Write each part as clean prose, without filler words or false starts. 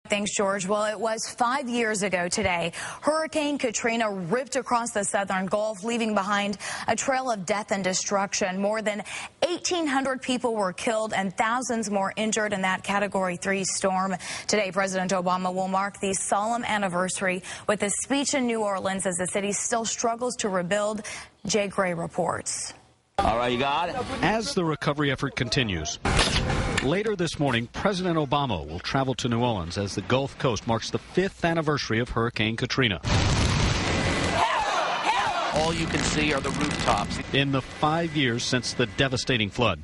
Thanks, George. Well, it was 5 years ago today. Hurricane Katrina ripped across the southern Gulf, leaving behind a trail of death and destruction. More than 1,800 people were killed and thousands more injured in that Category 3 storm. Today, President Obama will mark the solemn anniversary with a speech in New Orleans as the city still struggles to rebuild. Jay Gray reports. All right, you got it. As the recovery effort continues, later this morning, President Obama will travel to New Orleans as the Gulf Coast marks the 5th anniversary of Hurricane Katrina. All you can see are the rooftops. In the 5 years since the devastating flood,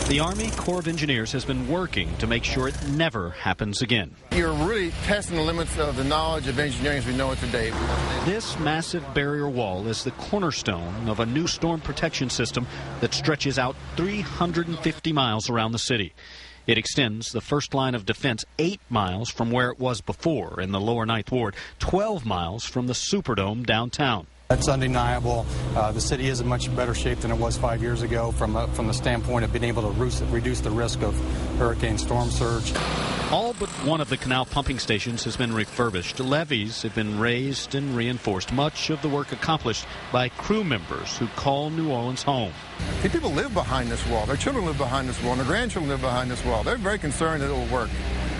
the Army Corps of Engineers has been working to make sure it never happens again. You're really testing the limits of the knowledge of engineering as we know it today. This massive barrier wall is the cornerstone of a new storm protection system that stretches out 350 miles around the city. It extends the first line of defense 8 miles from where it was before in the lower Ninth Ward, 12 miles from the Superdome downtown. That's undeniable. The city is in much better shape than it was 5 years ago from the standpoint of being able to reduce the risk of hurricane storm surge. All but one of the canal pumping stations has been refurbished. Levees have been raised and reinforced. Much of the work accomplished by crew members who call New Orleans home. People live behind this wall. Their children live behind this wall, and their grandchildren live behind this wall. They're very concerned that it will work.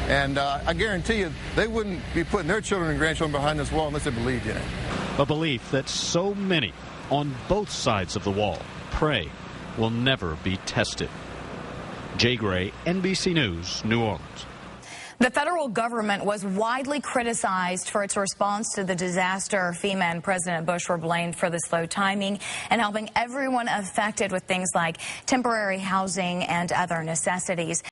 And I guarantee you, they wouldn't be putting their children and grandchildren behind this wall unless they believed in it. A belief that so many on both sides of the wall pray will never be tested. Jay Gray, NBC News, New Orleans. The federal government was widely criticized for its response to the disaster. FEMA and President Bush were blamed for the slow timing and helping everyone affected with things like temporary housing and other necessities.